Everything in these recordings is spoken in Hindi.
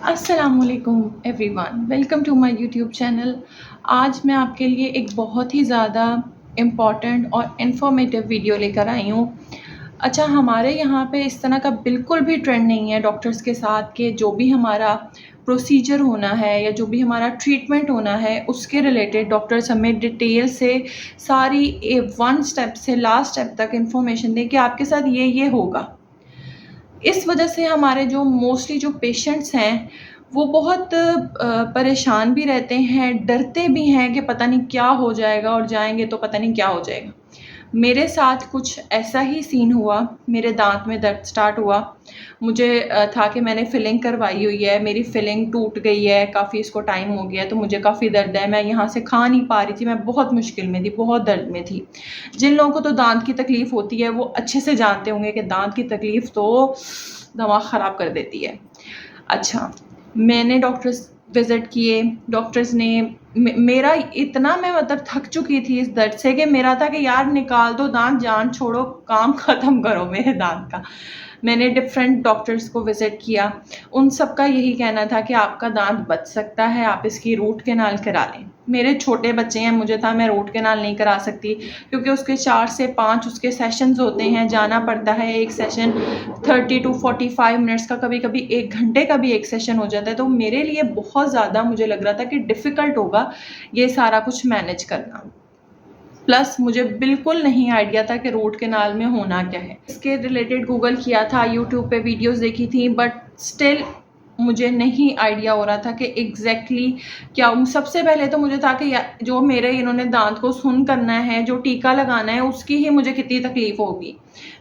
अस्सलामुअलैकुम everyone, welcome to my YouTube channel. आज मैं आपके लिए एक बहुत ही ज़्यादा इम्पॉर्टेंट और इन्फॉर्मेटिव वीडियो लेकर आई हूँ। अच्छा, हमारे यहाँ पे इस तरह का बिल्कुल भी ट्रेंड नहीं है डॉक्टर्स के साथ कि जो भी हमारा प्रोसीजर होना है या जो भी हमारा ट्रीटमेंट होना है उसके रिलेटेड डॉक्टर्स हमें डिटेल से सारी वन स्टेप से लास्ट स्टेप तक इंफॉर्मेशन दें कि आपके साथ ये होगा। इस वजह से हमारे जो मोस्टली जो पेशेंट्स हैं वो बहुत परेशान भी रहते हैं, डरते भी हैं कि पता नहीं क्या हो जाएगा और जाएँगे तो पता नहीं क्या हो जाएगा। मेरे साथ कुछ ऐसा ही सीन हुआ, मेरे दाँत में दर्द स्टार्ट हुआ। मुझे था कि मैंने फिलिंग करवाई हुई है, मेरी फिलिंग टूट गई है, काफ़ी इसको टाइम हो गया है, तो मुझे काफ़ी दर्द है, मैं यहाँ से खा नहीं पा रही थी, मैं बहुत मुश्किल में थी, बहुत दर्द में थी। जिन लोगों को तो दाँत की तकलीफ़ होती है वो अच्छे से जानते होंगे कि दाँत की तकलीफ़ तो दिमाग ख़राब कर देती है। अच्छा, मैंने डॉक्टर्स विज़िट किए, डॉक्टर्स ने मेरा इतना मैं मतलब थक चुकी थी इस दर्द से कि मेरा था कि यार निकाल दो दाँत, जान छोड़ो, काम ख़त्म करो मेरे दाँत का। मैंने डिफ़रेंट डॉक्टर्स को विज़िट किया, उन सब का यही कहना था कि आपका दाँत बच सकता है, आप इसकी रूट कैनाल करा लें। मेरे छोटे बच्चे हैं, मुझे था मैं रूट कैनाल नहीं करा सकती क्योंकि उसके 4 से 5 उसके सेशंस होते हैं, जाना पड़ता है। एक सेशन 30 टू 45 मिनट्स का, कभी-कभी 1 घंटे का भी एक सेशन हो जाता है, तो मेरे लिए बहुत ज़्यादा मुझे लग रहा था कि डिफ़िकल्ट होगा ये सारा कुछ मैनेज करना। प्लस मुझे बिल्कुल नहीं आइडिया था कि रूट कैनाल में होना क्या है। इसके रिलेटेड गूगल किया था, यूट्यूब पे वीडियोज़ देखी थी, बट स्टिल मुझे नहीं आइडिया हो रहा था कि एग्ज़ैक्टली क्या। सबसे पहले तो मुझे था कि जो मेरे इन्होंने दाँत को सुन्न करना है, जो टीका लगाना है, उसकी ही मुझे कितनी तकलीफ़ होगी।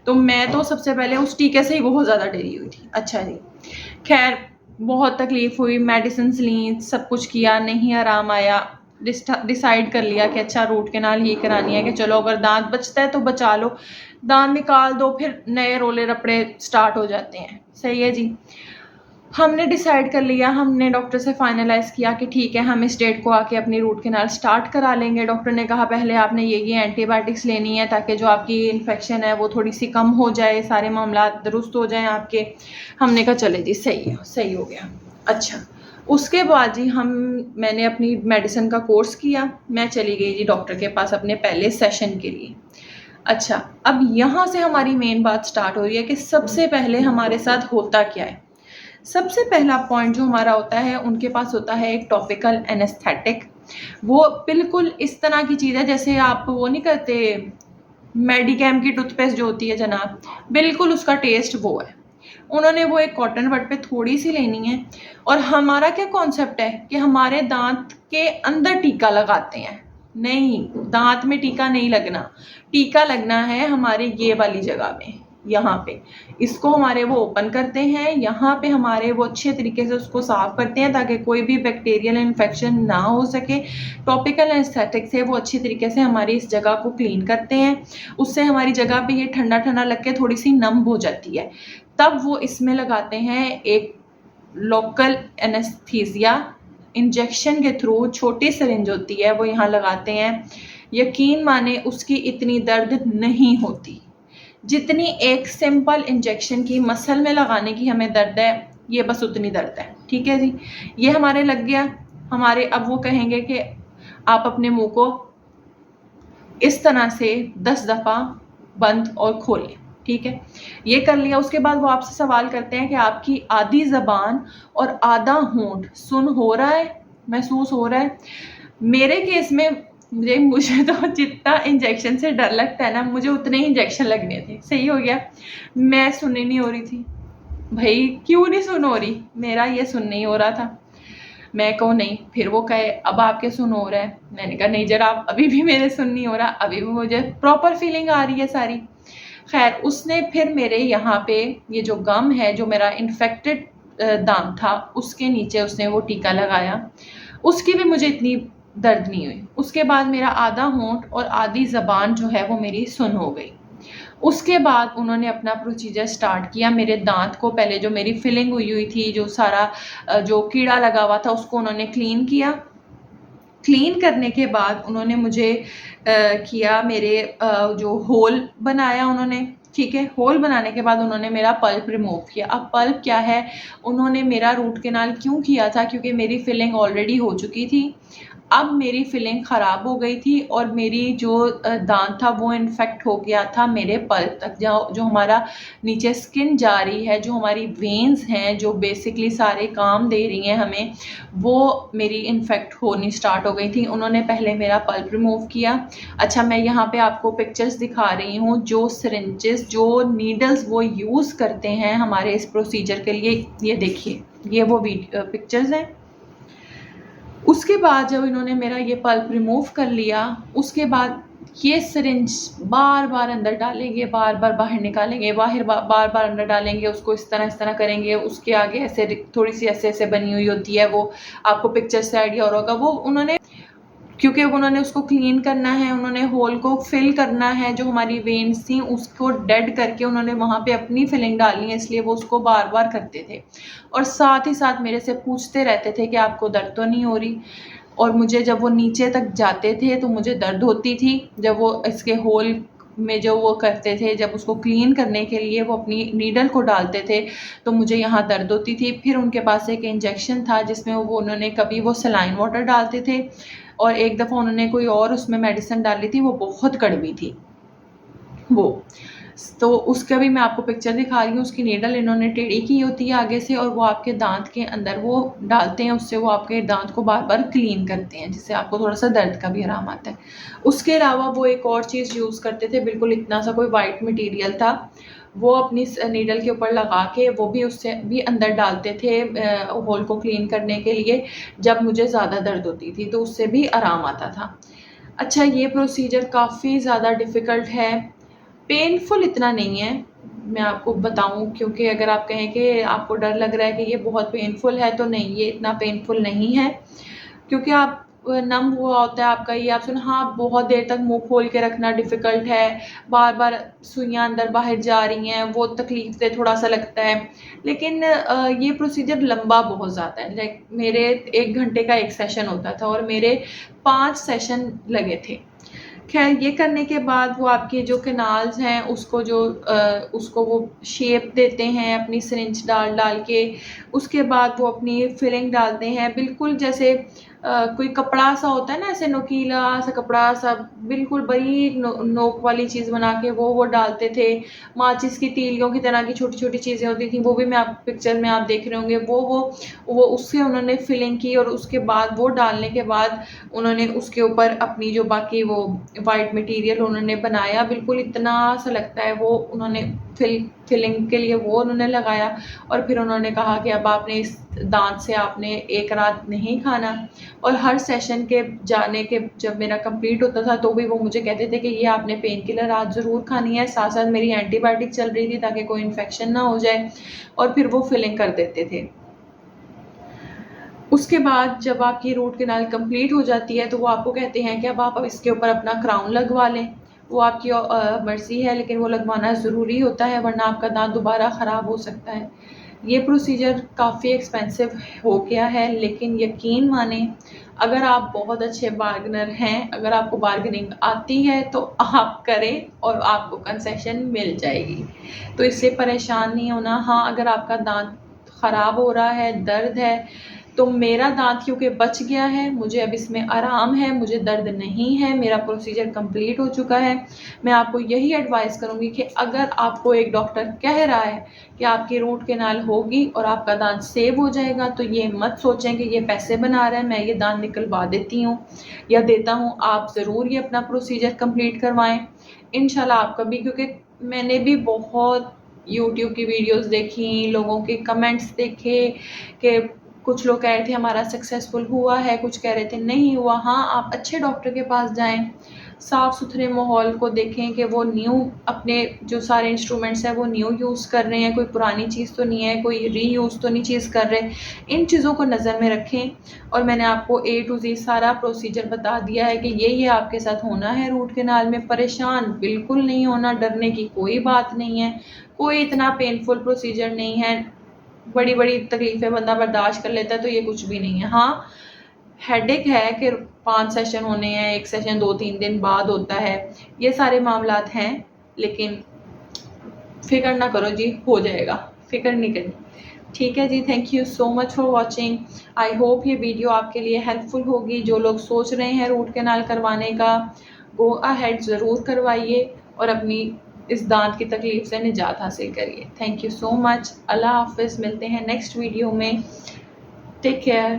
तो मैं तो सबसे पहले उस टीके से ही बहुत ज़्यादा डरी हुई थी। अच्छा जी, ख़ैर बहुत तकलीफ़ हुई, मेडिसिन्स लीं, सब कुछ किया, नहीं आराम आया। डिसाइड कर लिया कि अच्छा रूट कैनाल ही करानी है कि चलो अगर दाँत बचता है तो बचा लो, दाँत निकाल दो फिर नए रोले रपड़े स्टार्ट हो जाते हैं। सही है जी। हमने डिसाइड कर लिया, हमने डॉक्टर से फाइनलाइज़ किया कि ठीक है हम इस डेट को आके अपनी रूट कैनाल स्टार्ट करा लेंगे। डॉक्टर ने कहा पहले आपने ये एंटीबायोटिक्स लेनी है ताकि जो आपकी इन्फेक्शन है वो थोड़ी-सी कम हो जाए, सारे मामलात दुरुस्त हो जाएँ आपके। हमने कहा चले जी सही है, सही हो गया। अच्छा, उसके बाद जी मैंने अपनी मेडिसिन का कोर्स किया, मैं चली गई जी डॉक्टर के पास अपने पहले सेशन के लिए। अच्छा, अब यहाँ से हमारी मेन बात स्टार्ट हो रही है कि सबसे पहले हमारे साथ होता क्या है। सबसे पहला पॉइंट जो हमारा होता है, उनके पास होता है एक टॉपिकल एनेस्थेटिक। वो बिल्कुल इस तरह की चीज़ है जैसे आप वो नहीं करते मेडिकेम की टूथपेस्ट जो होती है जनाब, बिल्कुल उसका टेस्ट वो है। उन्होंने वो एक कॉटन बड पे थोड़ी-सी लेनी है और हमारा क्या कॉन्सेप्ट है कि हमारे दाँत के अंदर टीका लगाते हैं। नहीं, दाँत में टीका नहीं लगना, टीका लगना है हमारे ये वाली जगह में, यहाँ पे। इसको हमारे वो ओपन करते हैं, यहाँ पे हमारे वो अच्छे तरीके से उसको साफ़ करते हैं ताकि कोई भी बैक्टीरियल इन्फेक्शन ना हो सके। टॉपिकल एनेस्थेटिक से वो अच्छी तरीके से हमारी इस जगह को क्लीन करते हैं, उससे हमारी जगह पे ये ठंडा-ठंडा लग के थोड़ी-सी नम हो जाती है। तब वो इसमें लगाते हैं एक लोकल एनेस्थीसिया, इंजेक्शन के थ्रू छोटी सिरिंज होती है वो यहाँ लगाते हैं। यकीन माने उसकी इतनी दर्द नहीं होती जितनी एक सिंपल इंजेक्शन की मसल में लगाने की हमें दर्द है, ये बस उतनी दर्द है। ठीक है जी, ये हमारे लग गया। हमारे अब वो कहेंगे कि आप अपने मुंह को इस तरह से 10 दफ़ा बंद और खोलें। ठीक है, ये कर लिया। उसके बाद वो आपसे सवाल करते हैं कि आपकी आधी ज़बान और आधा होंठ सुन हो रहा है, महसूस हो रहा है। मेरे केस में मुझे तो जितना इंजेक्शन से डर लगता है ना, मुझे उतने ही इंजेक्शन लगने थे। सही हो गया, मैं सुन ही नहीं हो रही थी। भई क्यों नहीं सुन हो रही? मेरा ये सुन नहीं हो रहा था। मैं कहूँ नहीं, फिर वो कहे अब आपके सुन हो रहा है। मैंने कहा नहीं जनाब, अभी भी मेरे सुन नहीं हो रहा, अभी भी मुझे प्रॉपर फीलिंग आ रही है सारी। खैर उसने फिर मेरे यहाँ पे ये जो गम है, जो मेरा इन्फेक्टेड दाँत था, उसके नीचे उसने वो टीका लगाया। उसकी भी मुझे इतनी दर्द नहीं हुई। उसके बाद मेरा आधा होंठ और आधी ज़बान जो है वो मेरी सुन हो गई। उसके बाद उन्होंने अपना प्रोसीजर स्टार्ट किया। मेरे दाँत को पहले जो मेरी फिलिंग हुई थी, जो सारा जो कीड़ा लगा हुआ था उसको उन्होंने क्लीन किया। क्लीन करने के बाद उन्होंने मुझे किया मेरे जो होल बनाया उन्होंने, ठीक है, होल बनाने के बाद उन्होंने मेरा पल्प रिमूव किया। अब पल्प क्या है, उन्होंने मेरा रूट कैनाल क्यों किया था, क्योंकि मेरी फिलिंग ऑलरेडी हो चुकी थी। अब मेरी फिलिंग ख़राब हो गई थी और मेरी जो दांत था वो इन्फेक्ट हो गया था मेरे पल्प तक, जो हमारा नीचे स्किन जा रही है, जो हमारी वेन्स हैं जो बेसिकली सारे काम दे रही हैं हमें, वो मेरी इन्फेक्ट होनी स्टार्ट हो गई थी। उन्होंने पहले मेरा पल्प रिमूव किया। अच्छा, मैं यहाँ पे आपको पिक्चर्स दिखा रही हूँ, जो सिरिंजेस, जो नीडल्स वो यूज़ करते हैं हमारे इस प्रोसीजर के लिए। ये देखिए, ये वो पिक्चर्स हैं। उसके बाद जब इन्होंने मेरा ये पल्प रिमूव कर लिया, उसके बाद ये सिरिंज बार बार अंदर डालेंगे, बार बार बाहर निकालेंगे, बार बार अंदर डालेंगे, उसको इस तरह करेंगे। उसके आगे ऐसे थोड़ी सी ऐसे बनी हुई होती है, वो आपको पिक्चर से आइडिया हो रहा होगा। वो उन्होंने, क्योंकि उन्होंने उसको क्लीन करना है, उन्होंने होल को फिल करना है, जो हमारी वेन्स थी उसको डेड करके उन्होंने वहाँ पे अपनी फिलिंग डालनी है, इसलिए वो उसको बार बार करते थे। और साथ ही साथ मेरे से पूछते रहते थे कि आपको दर्द तो नहीं हो रही। और मुझे जब वो नीचे तक जाते थे तो मुझे दर्द होती थी। जब वो इसके होल में जो वो करते थे, जब उसको क्लीन करने के लिए वो अपनी नीडल को डालते थे, तो मुझे यहाँ दर्द होती थी। फिर उनके पास एक इंजेक्शन था जिसमें वो उन्होंने कभी वो सलाइन वाटर डालते थे, और एक दफ़ा उन्होंने कोई और उसमें मेडिसिन डाली थी, वो बहुत कड़वी थी वो। तो उसका भी मैं आपको पिक्चर दिखा रही हूँ। उसकी नीडल इन्होंने टेढ़ी की होती है आगे से, और वो आपके दांत के अंदर वो डालते हैं, उससे वो आपके दांत को बार बार क्लीन करते हैं, जिससे आपको थोड़ा सा दर्द का भी आराम आता है। उसके अलावा वो एक और चीज़ यूज़ करते थे, बिल्कुल इतना सा कोई वाइट मटीरियल था, वो अपनी नीडल के ऊपर लगा के वो भी उससे भी अंदर डालते थे होल को क्लीन करने के लिए, जब मुझे ज़्यादा दर्द होती थी तो उससे भी आराम आता था। अच्छा, ये प्रोसीजर काफ़ी ज़्यादा डिफ़िकल्ट है, पेनफुल इतना नहीं है, मैं आपको बताऊँ, क्योंकि अगर आप कहें कि आपको डर लग रहा है कि ये बहुत पेनफुल है, तो नहीं, ये इतना पेनफुल नहीं है। क्योंकि आप नम हुआ होता है आपका ये, आप सुन, हाँ, बहुत देर तक मुँह खोल के रखना डिफ़िकल्ट है, बार-बार सुइयाँ अंदर बाहर जा रही हैं, वो तकलीफ़ दे थोड़ा-सा लगता है। लेकिन ये प्रोसीजर लंबा बहुत ज़्यादा है, लाइक मेरे 1 घंटे का एक सेशन होता था और मेरे 5 सेशन लगे थे। ख़ैर, ये करने के बाद वो आपके जो कैनाल्स हैं उसको वो शेप देते हैं अपनी सिरिंज डाल के। उसके बाद वो अपनी फिलिंग डालते हैं, बिल्कुल जैसे कोई कपड़ा सा होता है ना, ऐसे नुकीला सा कपड़ा सा, बिल्कुल बारीक नोक वाली चीज़ बना के वो डालते थे। माचिस की तीलियों की तरह की छोटी-छोटी चीज़ें होती थी, वो भी मैं आप पिक्चर में आप देख रहे होंगे, वो उससे उन्होंने फिलिंग की, और उसके बाद वो डालने के बाद उन्होंने उसके ऊपर अपनी जो बाकी वो वाइट मटीरियल उन्होंने बनाया, बिल्कुल इतना सा लगता है वो उन्होंने फिलिंग के लिए वो उन्होंने लगाया। और फिर उन्होंने कहा कि अब आपने इस दांत से आपने एक रात नहीं खाना। और हर सेशन के जाने के जब मेरा कंप्लीट होता था तो भी वो मुझे कहते थे कि ये आपने पेन किलर आज ज़रूर खानी है, साथ साथ मेरी एंटीबायोटिक चल रही थी ताकि कोई इन्फेक्शन ना हो जाए, और फिर वो फिलिंग कर देते थे। उसके बाद जब आपकी रूट कैनाल कंप्लीट हो जाती है तो वो आपको कहते हैं कि अब आप इसके ऊपर अपना क्राउन लगवा लें। वो आपकी मर्ज़ी है, लेकिन वो लगवाना ज़रूरी होता है, वरना आपका दांत दोबारा ख़राब हो सकता है। ये प्रोसीजर काफ़ी एक्सपेंसिव हो गया है, लेकिन यकीन मानें, अगर आप बहुत अच्छे बार्गेनर हैं, अगर आपको बार्गेनिंग आती है तो आप करें और आपको कंसेशन मिल जाएगी। तो इससे परेशान नहीं होना। हाँ, अगर आपका दांत ख़राब हो रहा है, दर्द है, तो मेरा दांत क्योंकि बच गया है, मुझे अब इसमें आराम है, मुझे दर्द नहीं है, मेरा प्रोसीजर कंप्लीट हो चुका है। मैं आपको यही एडवाइस करूँगी कि अगर आपको एक डॉक्टर कह रहा है कि आपकी रूट कैनाल होगी और आपका दांत सेव हो जाएगा, तो ये मत सोचें कि ये पैसे बना रहा है, मैं ये दांत निकलवा देती हूँ या देता हूँ। आप ज़रूर ये अपना प्रोसीजर कंप्लीट करवाएँ, इंशाल्लाह आपका भी, क्योंकि मैंने भी बहुत यूट्यूब की वीडियोज़ देखी, लोगों के कमेंट्स देखे कि कुछ लोग कह रहे थे हमारा सक्सेसफुल हुआ है, कुछ कह रहे थे नहीं हुआ। हाँ, आप अच्छे डॉक्टर के पास जाएँ, साफ़ सुथरे माहौल को देखें कि वो न्यू अपने जो सारे इंस्ट्रूमेंट्स हैं वो न्यू यूज़ कर रहे हैं, कोई पुरानी चीज़ तो नहीं है, कोई रीयूज़ तो नहीं चीज़ कर रहे। इन चीज़ों को नज़र में रखें। और मैंने आपको A to Z सारा प्रोसीजर बता दिया है कि ये आपके साथ होना है रूट कैनाल में। परेशान बिल्कुल नहीं होना, डरने की कोई बात नहीं है, कोई इतना पेनफुल प्रोसीजर नहीं है। बड़ी-बड़ी तकलीफ़ें बंदा बर्दाश्त कर लेता है, तो ये कुछ भी नहीं है। हाँ, हेडेक है कि 5 सेशन होने हैं, 1 सेशन 2-3 दिन बाद होता है, ये सारे मामलात हैं, लेकिन फ़िक्र ना करो जी, हो जाएगा, फ़िक्र नहीं करनी। ठीक है जी, thank you so much for watching. I hope ये वीडियो आपके लिए हेल्पफुल होगी। जो लोग सोच रहे हैं रूट कैनाल करवाने का, गो अहेड ज़रूर करवाइए और अपनी इस दांत की तकलीफ़ से निजात हासिल करिए। Thank you so much. अल्लाह हाफ़िज़। मिलते हैं नेक्स्ट वीडियो में। Take care.